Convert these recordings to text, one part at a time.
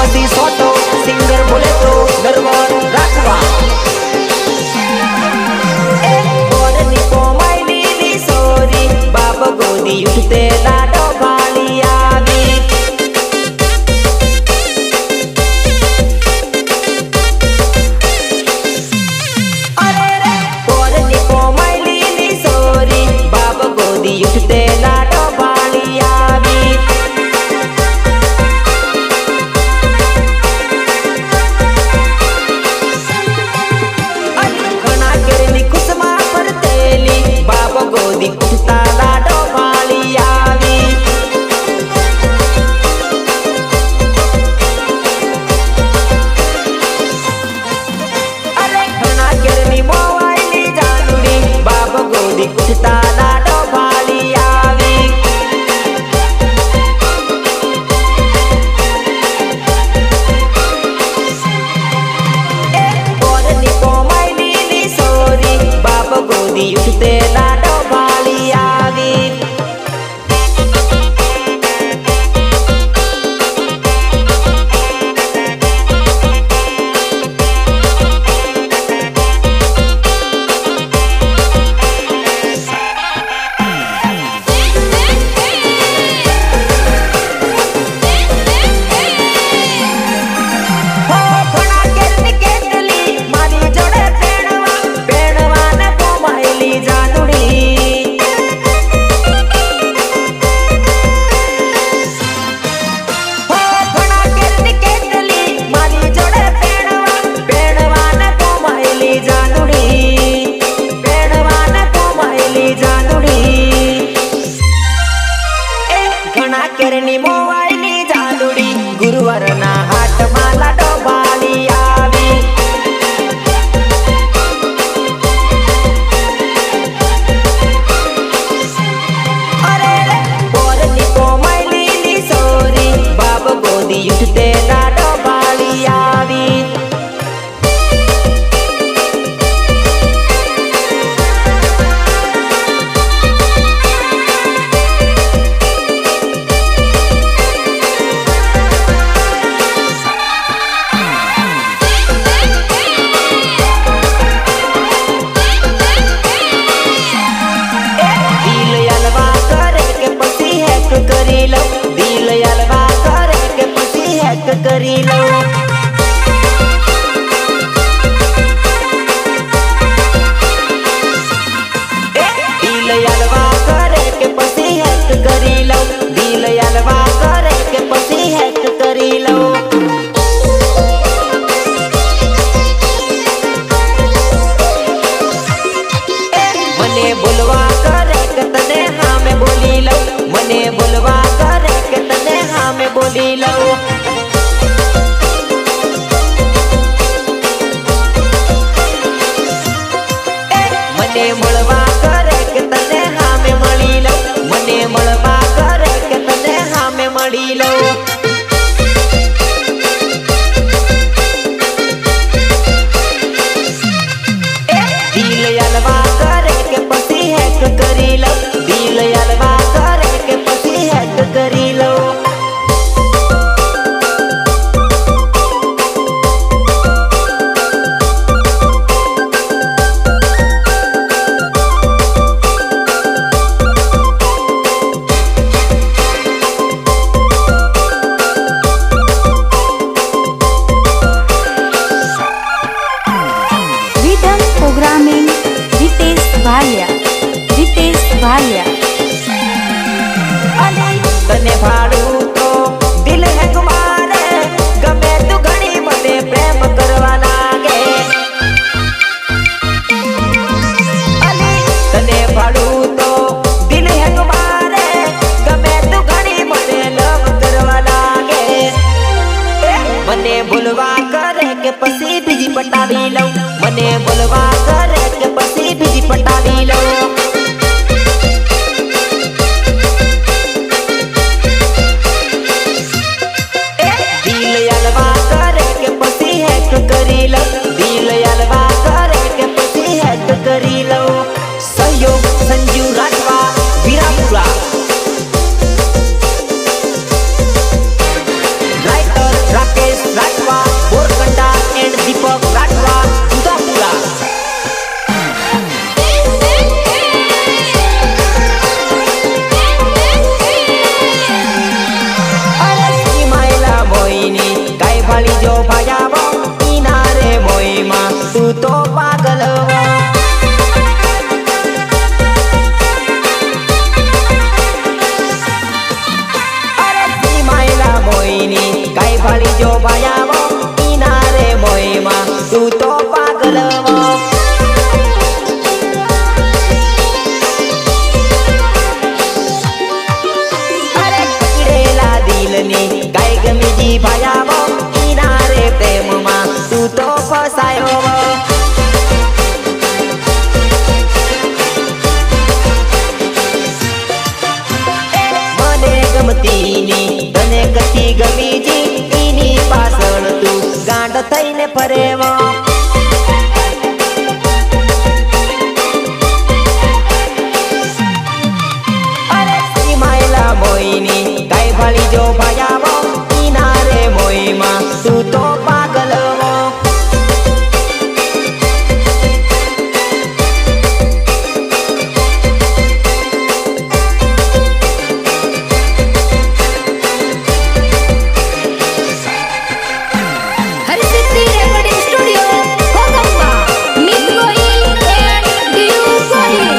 પછી સોટો સિંગર બોલે તો નરવર રાખવા બોરની કોમાઈની ની સોરી બાપ ગોદી ઉઠતે લાડો ભાળી આવી અરે રે બોરની કોમાઈની ની સોરી બાપ ગોદી ઉઠતે લાડો ભાળી આવી ઘણા ઘરની ખુશમાં ફરતેલી બાપ ગોદી ઉઠતા લાડો ભાળી આવી અરે ઘણા ઘરની મોવાઈની જાનુડી બાપ ગોદી ઉઠતા લાડો ભાળી આવી બોરની કોમાઈની ની સોરી બાપ ગોદી ઉઠતે લાડો ભાળી આવી ઘણા ઘરની કેટલી મારી જોડે પેણવાને કોમાઈલી જાનુડી ઘણા ઘરની કેટલી મારી જોડે પેણવાને કોમાઈલી જાનુડી પેણવાને કોમાઈલી જાનુડી ઘણા કેરની મોવાઈની જાનુડી ગુરુવારના હાટમાં લાડો ભાળી આવી અરે રે બોરની કોમાઈની સોરી બાપ ગોદી ઉઠતે લાડો ભાળી આવી દિલ યલવા કરે કે પછી હેક કરી લઉં દિલ યલવા કરે કે પછી હેક કરી લઉં દિલ યલવા કરે કે પછી હેક કરી લઉં દિલ યલવા કરે કે પછી હેક કરી લઉં મને બોલવા કરે કે તને હામે બોલી લઉં મને બોલવા કરે કે તને હામે બોલી લઉં મને મળવા કરે કે તને હામે મળી લઉં મને મળવા કરે કે તને હામે મળી લઉં દિલ યલવા કરે કે પછી હેક કરી લઉં દિલ યલવા કરે કે પછી હેક કરી લઉં કાઈ ભાળી જો ભાયાવો ઈના રે મોઈમાં તું તો પાગલ હો અરે સીમાયલા મોઈની કાઈ ભાળી જો ભાયાવો ઈના રે મોઈમાં તું તો પાગલ હો ગાય ગમીજી ભાયાવો ઈના રે પ્રેમમાં તું તો ફસાયો મને ગમતીની તને કથી ગમીજી ઈની પાછળ તું ગાંડ થઈને ફરેવો અરે સીમાયલા મોઈની ગાય ભાળી જો ભાયાવો ઈના રે મોઈમાં તું તો પાગલ હો હરિસિદ્ધિ રેકોર્ડિંગ સ્ટુડિયો કોગંબા મિત ગોહિલ એન્ડ ડીયુ ગોહિલ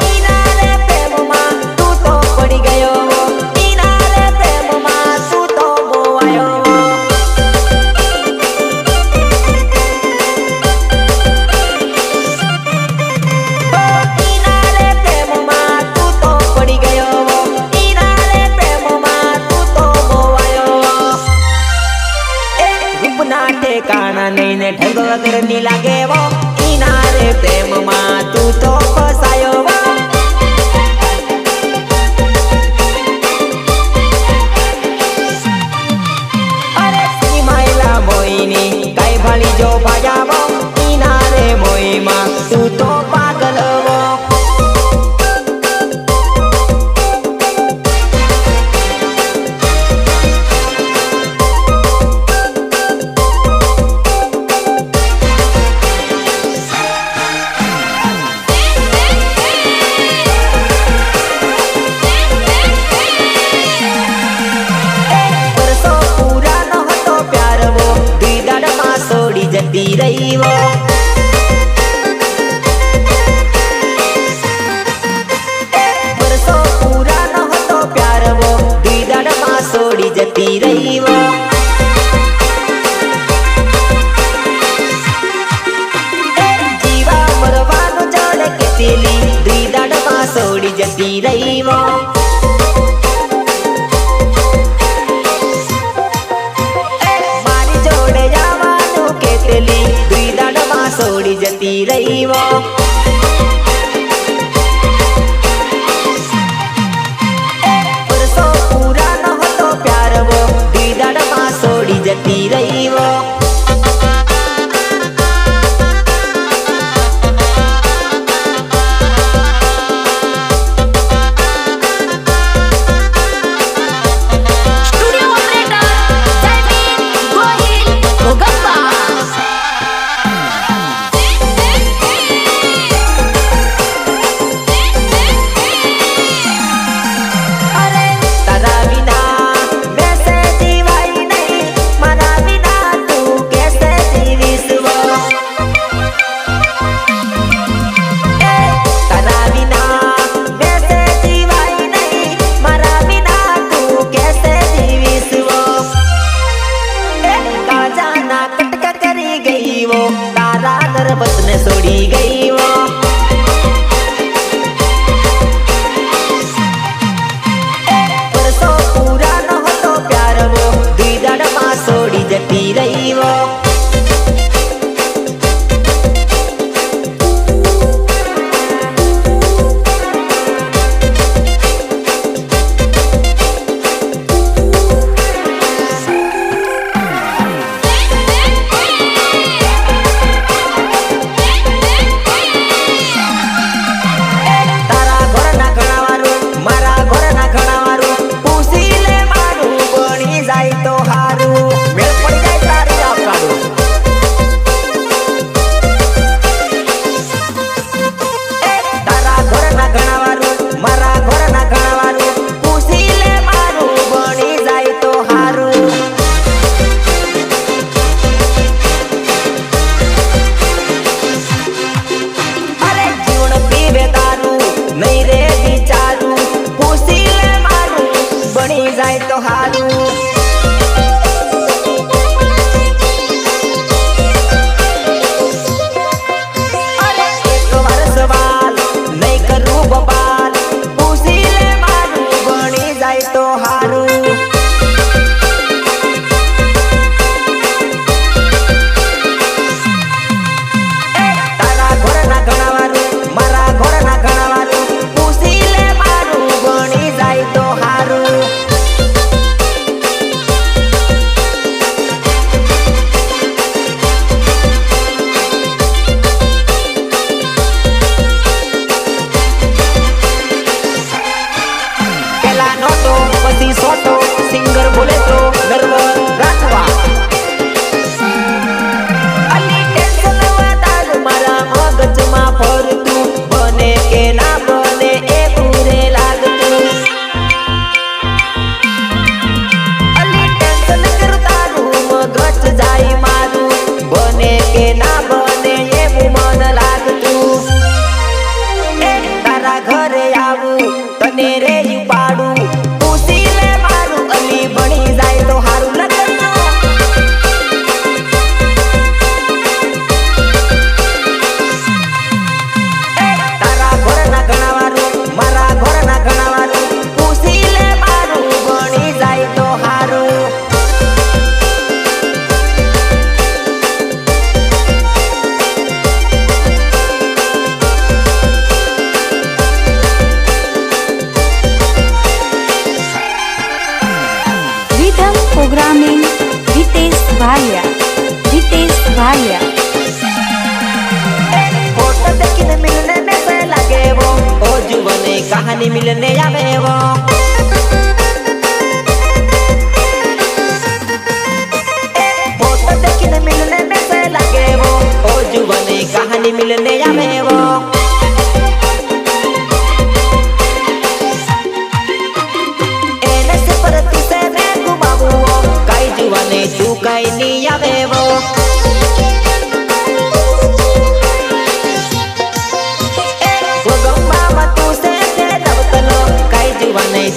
ઈના રે પ્રેમમાં તું તો પડી ગયો ઈના રે પ્રેમમાં તું તો બોવાયો ઈના રે પ્રેમમાં તું તો પડી ગયો ઈના રે પ્રેમમાં તું તો બોવાયો રૂપના ઠેકાણા નહીં ને ઢંગ વગરની લાગે વો ઈના રે પ્રેમમાં તું તો ફસાયો અરે સીમાયલા મોઈની કાઈ ભાળી જો ભાયાવો ઈના રે મોઈમાં તું તો પાગલ હો વર્ષો પૂરા ન હતો પ્યાર વો દીદાડમાં છોડી જતી રહી વો વર્ષો પૂરા ન હતો પ્યાર વો દીદાડમાં છોડી જતી રહી વો જીવા મરવાનું જાણે કે પેલી દીદાડમાં છોડી જતી રહી વો મારી જોડે જવાનું કે પેલી દીદાડમાં છોડી જતી રહી વો વર્ષો પૂરા ન હતો પ્યાર વો દીદાડમાં છોડી જતી રહી વો સ્ટુડિયો ઓપરેટર જયમીન ગોહિલ કોગંબા અરે તારા વિના બેસે જીવાય નહીં મારા વિના भालिया रितेश भालिया फोटो देखने मिलने में से लगे वो ओ जुबने कहानी मिलने आवे वो फोटो देखने मिलने में से लगे वो ओ जुबने कहानी मिलने आवे वो एने से पर तू से मैं घुमाऊं काई जुबने तू काई नहीं आवे वो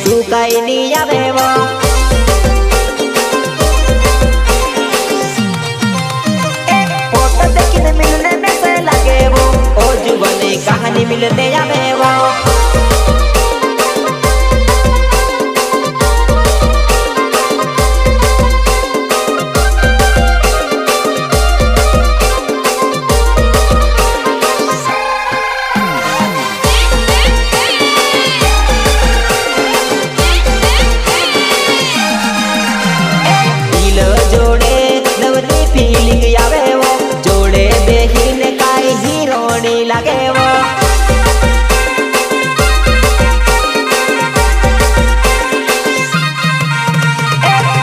तू काई नहीं आवे वो फोटो देखने मिलने में से लगे वो ओ जुबने कहानी मिलने आवे वो लगे वो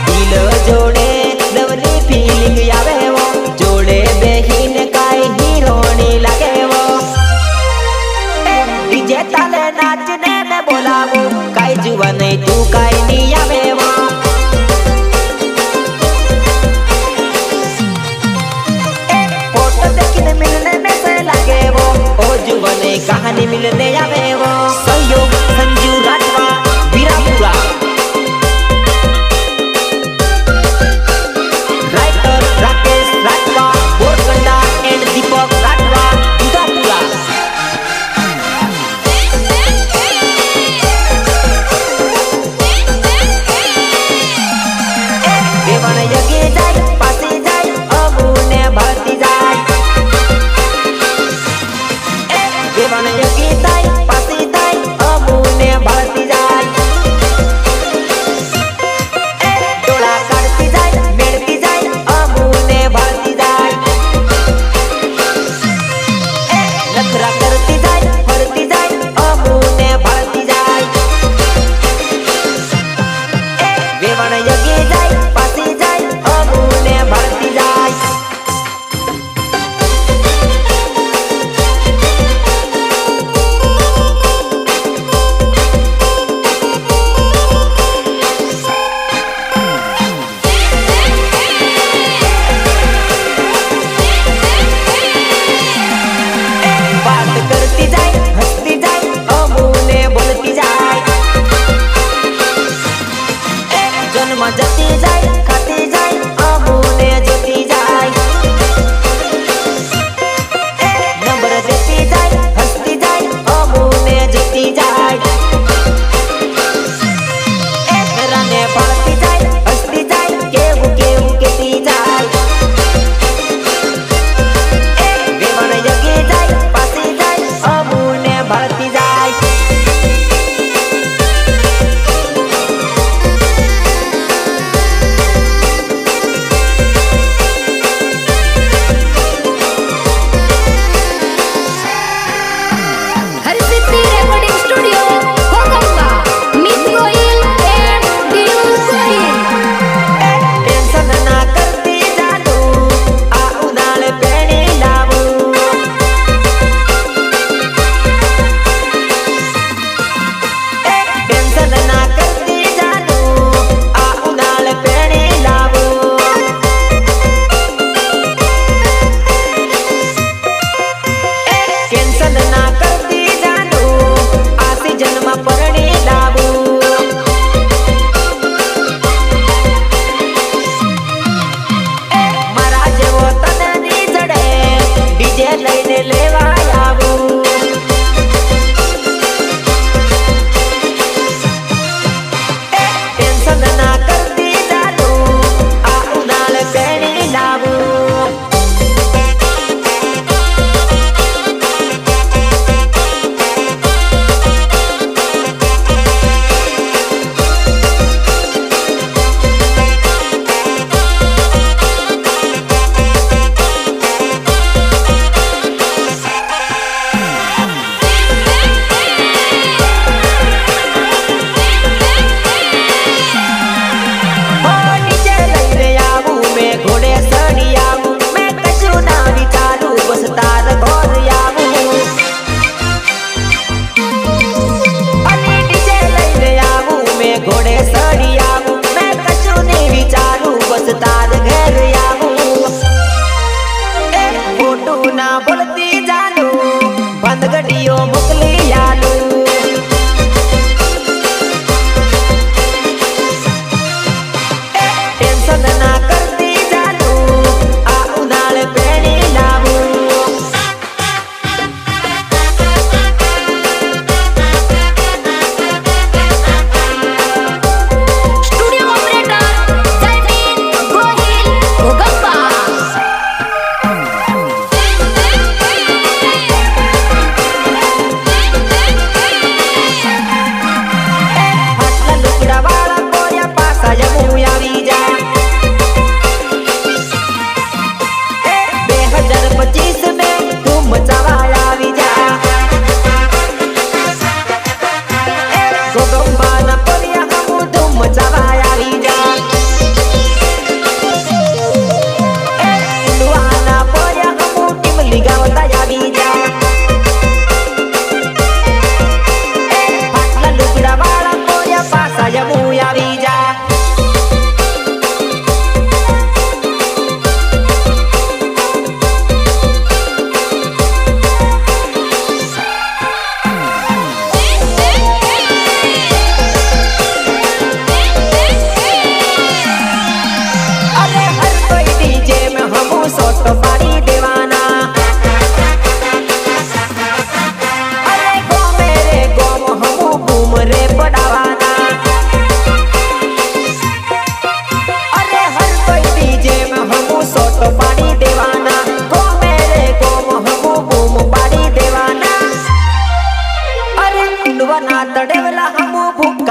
दिल जोड़े नवनी फीलिंग आवे वो जोड़े बेहीन काई हीरोनी लगे वो डीजे ताले नाचने में बोलावो काई जुआ नहीं तू काई नहीं आवे वो फोटो देखने मिलने में से लगे वो ओ जुबने कहानी मिलने आवे वो सहयोग संजू राठवा वीरापुरा राइटर राकेश राठवा बोरगंडा एंड दीपक राठवा दुधापुरा देवन यगे जाय पासे जाय अमुने भरती जाय देवन यगे जाय पासे जाय अमुने भरती जाय डोला काढती जाय मेळती जाय अमुने भरती जाय नखरा करती जाय भरती जाय अमुने भरती जाय देवन यगे जाय पासे जाय अमुने भरती जाय बात करती जाय हंसती जाय अमुने बोलती जाय जन्म जाती जाय खाती जाय अमुने जोती जाय नंबर देती जाय हंसती जाय अमुने जोती जाय राने पड़ती जाय हंसती जाय केहू केहू केती जाय देवन यगे जाय पासे जाय अमुने भरती जाय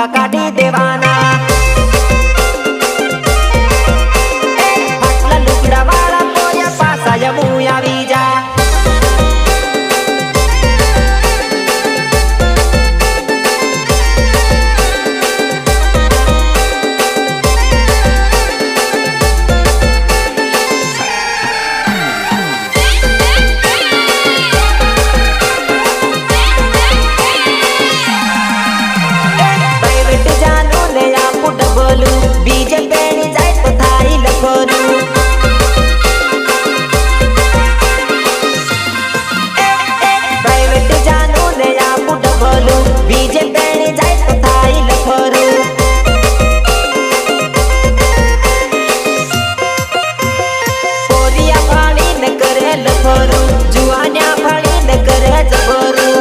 ફટકા કાઢી દેવાના ફાટલા લુગડા વાળા પોયા પાસા જમું આવી જા બીજે પેણી જાય તો થાય લખોરું પ્રાઇવેટ જાનું ને આપું ડબલું બીજે પેણી જાય તો થાય લખોરું પોરિયા ભાળી ને કરે લખોરું જુવાન્યા ભાળી ને કરે જબરું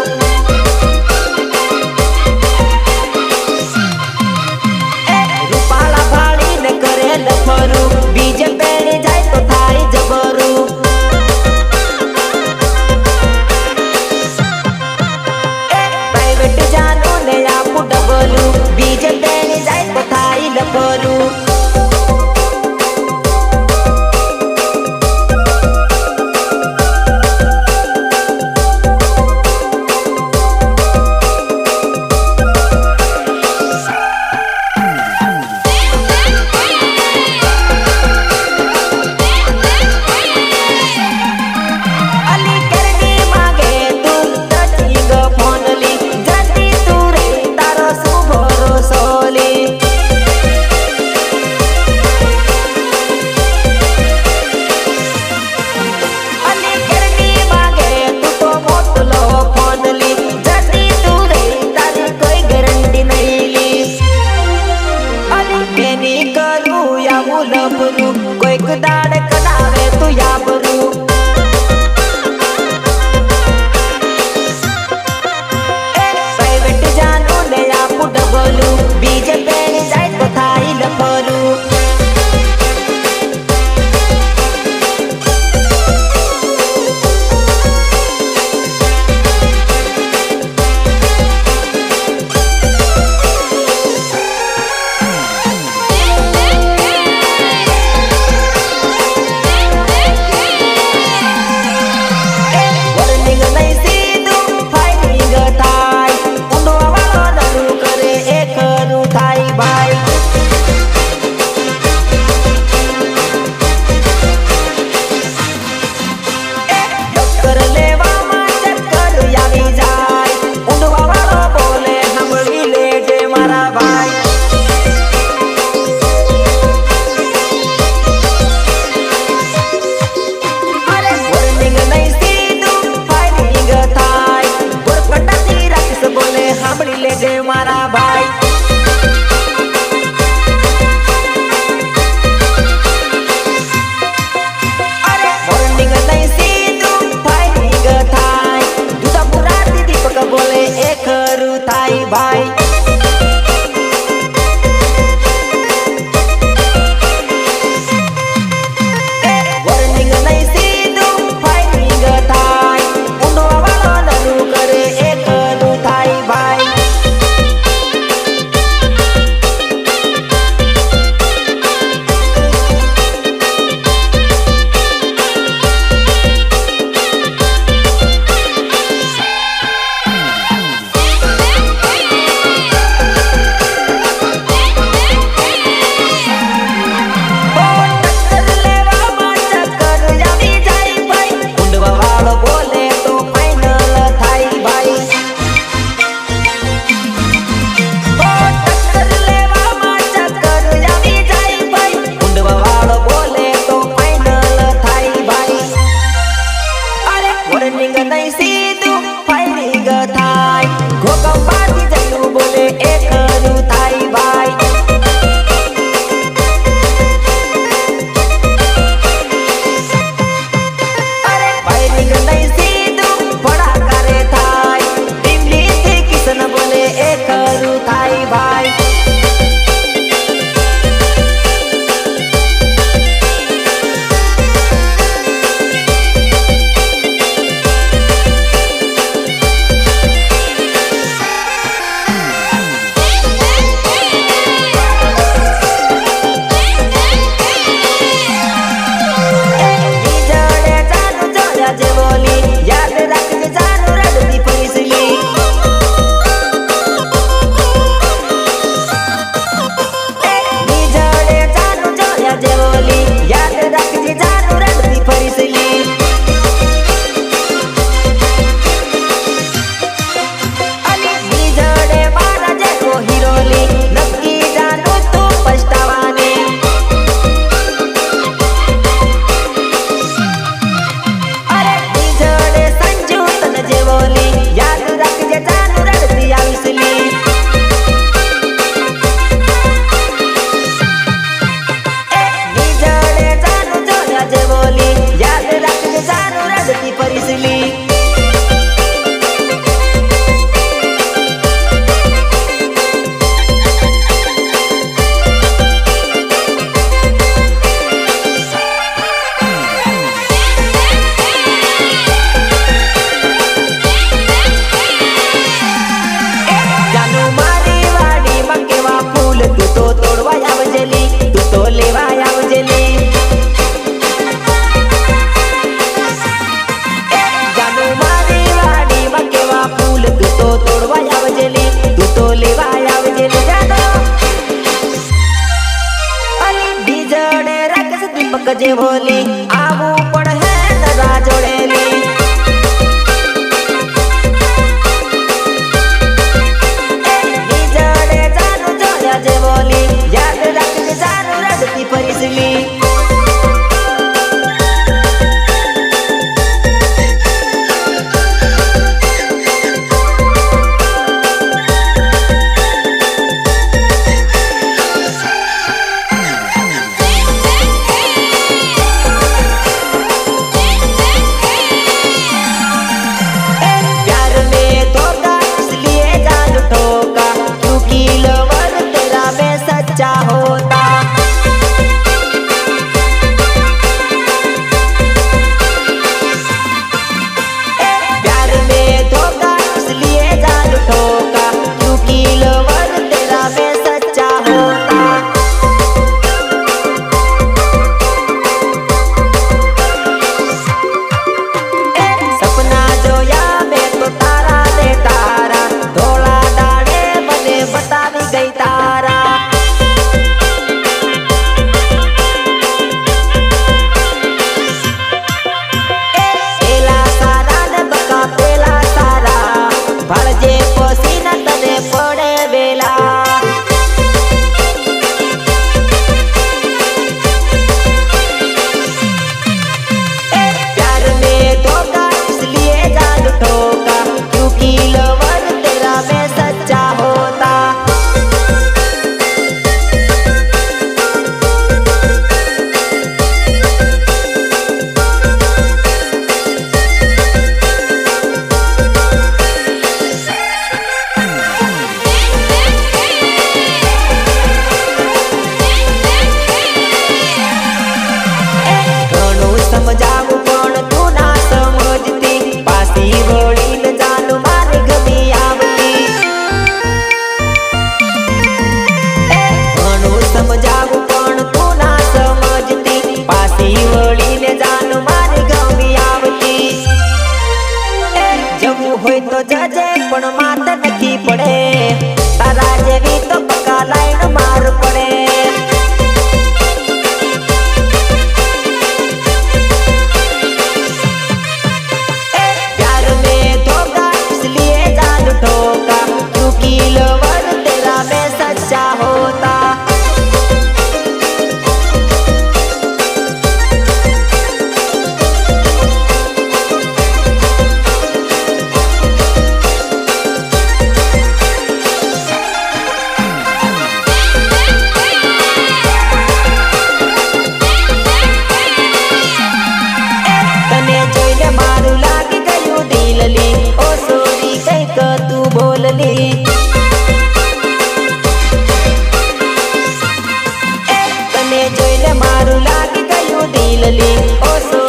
બીજે પેણી જાય તો થાય જબરું પ્રાઇવેટ જાનું ને આપું ડબલું બીજે પેણી જાય તો થાય લખોરું કોઈક દાડ કડાવે તું યાબરું પ્રાઇવેટ જાનું ને આપું ડબલું બીજે પેણી જાય તો થાય લખોરું લેવા આવજેલી જાનુ મારી વાડીમાં કેવા ફૂલ તું તો તોડવા આવજેલી તું તો લેવા આવજેલી જાનો અલી બીજડે રાખસ દીપક જે બોલી આવું પણ હે નરા જોડેલી બીજડે જાનુ જોયા જે બોલી યાદ રાખજે જાનુ રડતી ફરીસલી સમજાવું પણ તું ના સમજતી પાછી વળીને જાનુ મારે ગમી આવતી ઘણું સમજાવું પણ તું ના સમજતી પાછી વળીને જાનુ મારે ગમી આવતી જવું હોય તો જજે પણ માત નથી પડે તારા જેવી તો પક્કા લાઈન માર પડે તને જોઈને મારું લાગી ગયું દિલલી ઓ